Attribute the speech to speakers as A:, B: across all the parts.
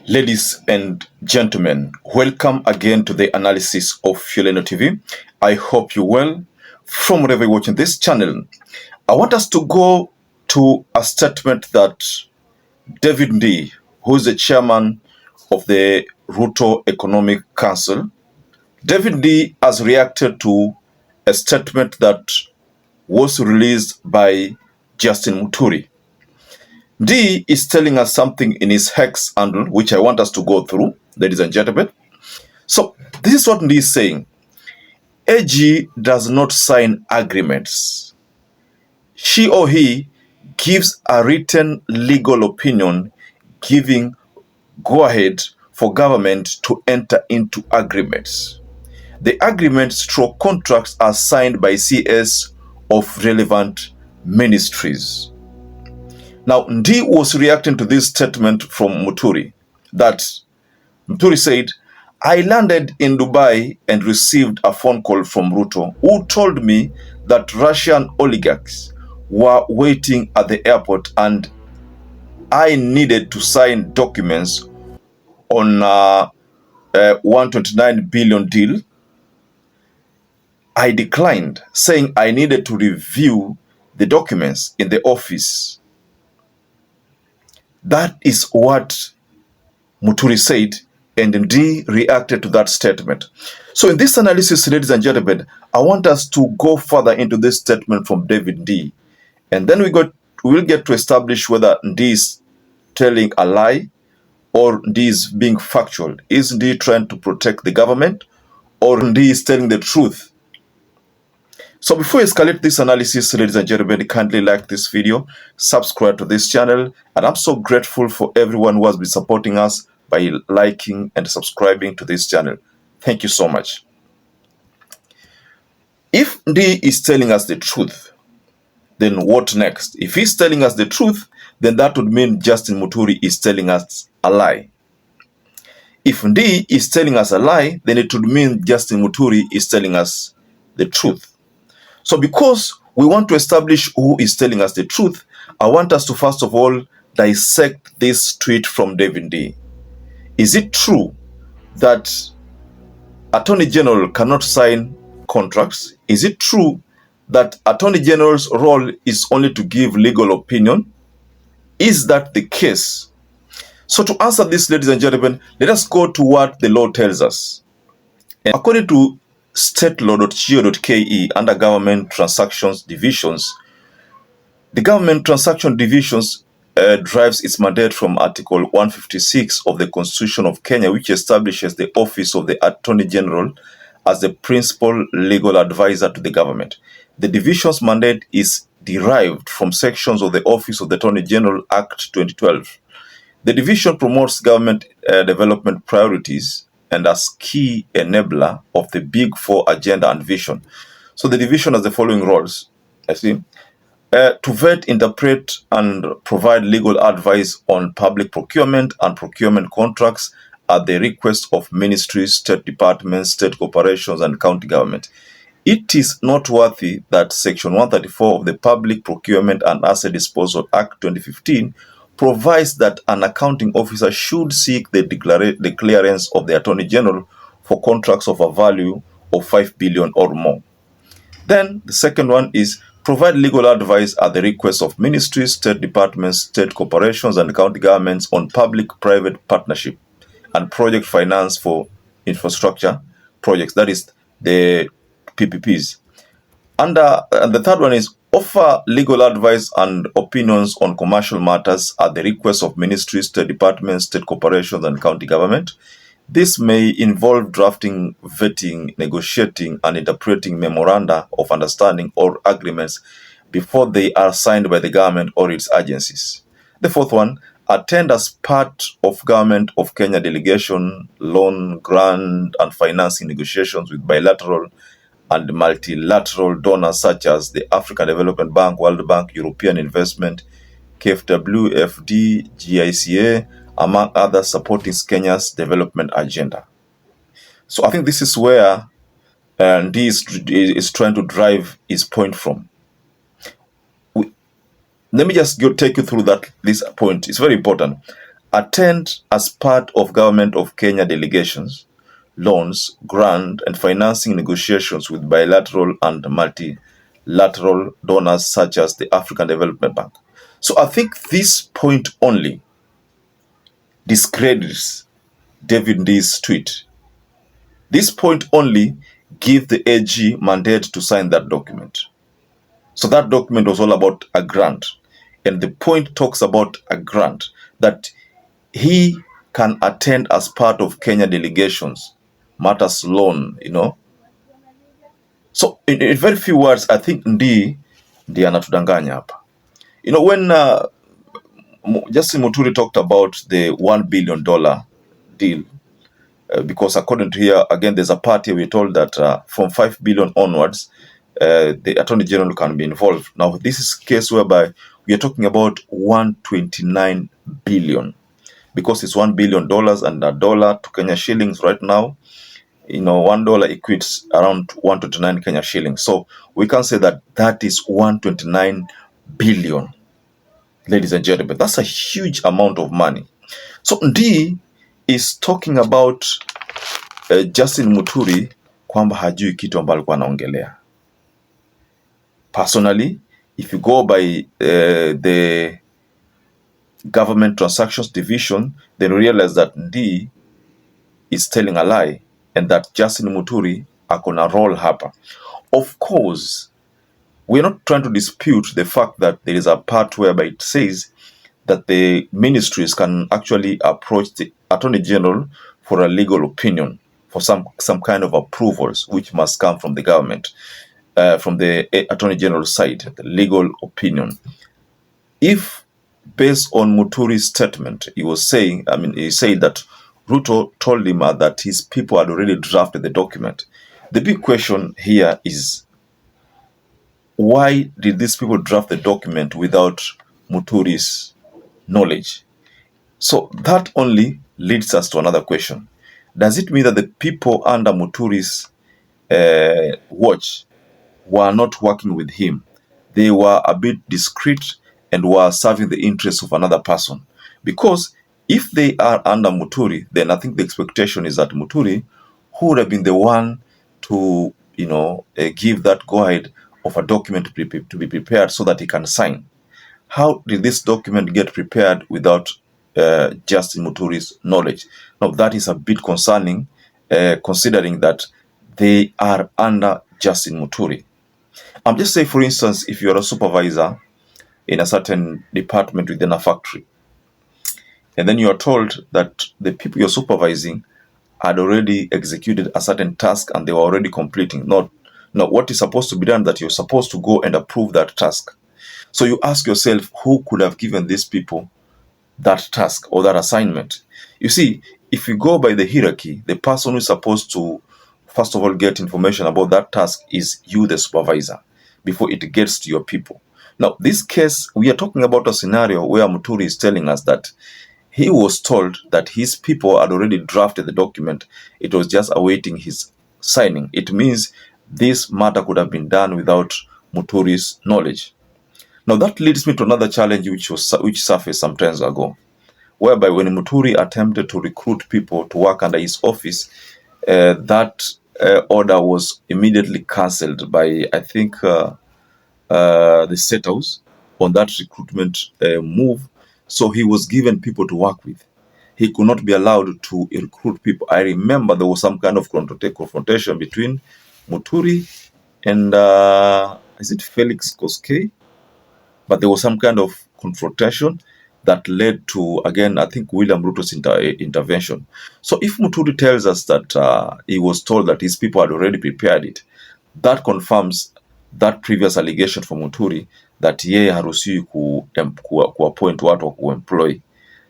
A: Ladies and gentlemen, welcome again to the analysis of YOLENO TV. I hope you're well from wherever you're watching this channel. I want us to go to a statement that David Ndii, who is the chairman of the RUTO Economic Council, David Ndii has reacted to a statement that was released by Justin MUTURI. Ndii is telling us something in his Hex handle, which I want us to go through, ladies and gentlemen. So this is what Ndii is saying. AG does not sign agreements. She or he gives a written legal opinion giving go-ahead for government to enter into agreements. The agreements/contracts are signed by CS of relevant ministries. Now, Ndii was reacting to this statement from MUTURI, that MUTURI said, I landed in Dubai and received a phone call from RUTO who told me that Russian oligarchs were waiting at the airport and I needed to sign documents on a 129 billion deal. I declined, saying I needed to review the documents in the office. That is what MUTURI said, and Ndii reacted to that statement. So in this analysis, ladies and gentlemen, I want us to go further into this statement from David Ndii, and then we'll get to establish whether Ndii is telling a lie or Ndii is being factual. Is Ndii trying to protect the government, or Ndii is telling the truth? So before we escalate this analysis, ladies and gentlemen, kindly like this video, subscribe to this channel, and I'm so grateful for everyone who has been supporting us by liking and subscribing to this channel. Thank you so much. If Ndii is telling us the truth, then what next? If he's telling us the truth, then that would mean Justin MUTURI is telling us a lie. If Ndii is telling us a lie, then it would mean Justin MUTURI is telling us the truth. So because we want to establish who is telling us the truth, I want us to first of all dissect this tweet from David Ndii. Is it true that Attorney General cannot sign contracts? Is it true that Attorney General's role is only to give legal opinion? Is that the case? So to answer this, ladies and gentlemen, let us go to what the law tells us. And according to statelaw.go.ke under Government Transactions Divisions, the Government Transaction Divisions derives its mandate from Article 156 of the Constitution of Kenya, which establishes the office of the Attorney General as the principal legal advisor to the government. The division's mandate is derived from sections of the Office of the Attorney General Act 2012. The division promotes government development priorities and as key enabler of the Big Four agenda and vision. So the division has the following roles. To vet, interpret, and provide legal advice on public procurement and procurement contracts at the request of ministries, state departments, state corporations, and county government. It is noteworthy that Section 134 of the Public Procurement and Asset Disposal Act 2015 provides that an accounting officer should seek the clearance of the Attorney General for contracts of a value of 5 billion or more. Then the second one is provide legal advice at the request of ministries, state departments, state corporations, and county governments on public-private partnership and project finance for infrastructure projects, that is the PPPs. And the third one is offer legal advice and opinions on commercial matters at the request of ministries, state departments, state corporations, and county government. This may involve drafting, vetting, negotiating, and interpreting memoranda of understanding or agreements before they are signed by the government or its agencies. The fourth one, attend as part of Government of Kenya delegation, loan, grant, and financing negotiations with bilateral and multilateral donors such as the African Development Bank, World Bank, European Investment, KfW, FD, GICA, among others, supporting Kenya's development agenda. So I think this is where Ndii is trying to drive his point from. Let me just take you through this point. It's very important. attend as part of Government of Kenya delegations, loans, grant and financing negotiations with bilateral and multilateral donors such as the African Development Bank. So I think this point only discredits David Nd's tweet. This point only gives the AG mandate to sign that document. So that document was all about a grant. And the point talks about a grant that he can attend as part of Kenya delegations, matters loan, So in very few words, I think ndiye anatudanganya hapa. When Justin Muturi talked about the $1 billion deal, because according to here, again, there's a part here, we're told that from 5 billion onwards, the Attorney General can be involved. Now, this is a case whereby we are talking about 129 billion, because it's $1 billion and a dollar to Kenya shillings right now, $1 equates around 129 Kenya shillings. So we can say that that is 129 billion, ladies and gentlemen. That's a huge amount of money. So Ndi is talking about Justin Muturi kwamba hajui kitu ambacho alikuwa anaongelea. Personally, if you go by the Government Transactions Division, then you realize that Ndi is telling a lie and that Justin Muturi akona role hapa. Of course, we're not trying to dispute the fact that there is a part whereby it says that the ministries can actually approach the Attorney General for a legal opinion, for some kind of approvals, which must come from the government, from the Attorney General side, the legal opinion. If, based on Muturi's statement, he said that RUTO told him that his people had already drafted the document. The big question here is, why did these people draft the document without Muturi's knowledge? So that only leads us to another question. Does it mean that the people under Muturi's watch were not working with him? They were a bit discreet and were serving the interests of another person? Because if they are under Muturi, then I think the expectation is that Muturi, who would have been the one to give that go-ahead of a document to be prepared so that he can sign. How did this document get prepared without Justin Muturi's knowledge? Now, that is a bit concerning, considering that they are under Justin Muturi. I'm just saying, for instance, if you're a supervisor in a certain department within a factory, and then you are told that the people you're supervising had already executed a certain task and they were already completing. Now, what is supposed to be done, that you're supposed to go and approve that task. So you ask yourself, who could have given these people that task or that assignment? You see, if you go by the hierarchy, the person who is supposed to, first of all, get information about that task is you, the supervisor, before it gets to your people. Now, this case, we are talking about a scenario where Muturi is telling us that he was told that his people had already drafted the document. It was just awaiting his signing. It means this matter could have been done without Muturi's knowledge. Now that leads me to another challenge which surfaced some time ago, whereby when Muturi attempted to recruit people to work under his office, that order was immediately cancelled by, I think, the State House on that recruitment move. So he was given people to work with. He could not be allowed to recruit people. I remember there was some kind of confrontation between Muturi and is it Felix Koskei? But there was some kind of confrontation that led to, again, I think, William Ruto's intervention. So if Muturi tells us that he was told that his people had already prepared it, that confirms that previous allegation from Muturi that yeye haruhusiwi kuappoint watu wa kuemploy.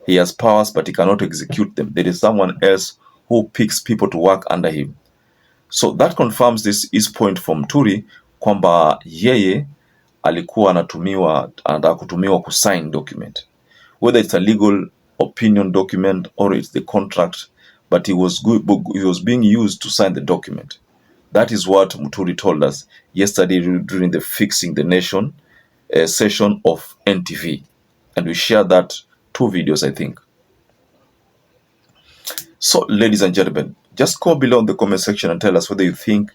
A: He has powers but he cannot execute them. There is someone else who picks people to work under him. So that confirms his point from Muturi kwamba yeye alikuwa anataka kutumiwa kusign document, whether it's a legal opinion document or it's the contract, but he was being used to sign the document. That is what Muturi told us yesterday during the Fixing the Nation session of NTV, and we shared that 2 videos, I think. So, ladies and gentlemen, just comment below in the comment section and tell us whether you think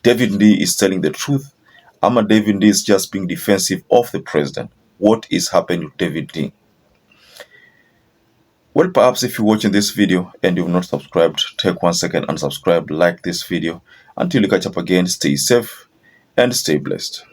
A: David Ndii is telling the truth, or David Ndii is just being defensive of the president. What is happening to David Ndii? Well, perhaps if you're watching this video and you've not subscribed, take 1 second and subscribe, like this video. Until you catch up again, stay safe and stay blessed.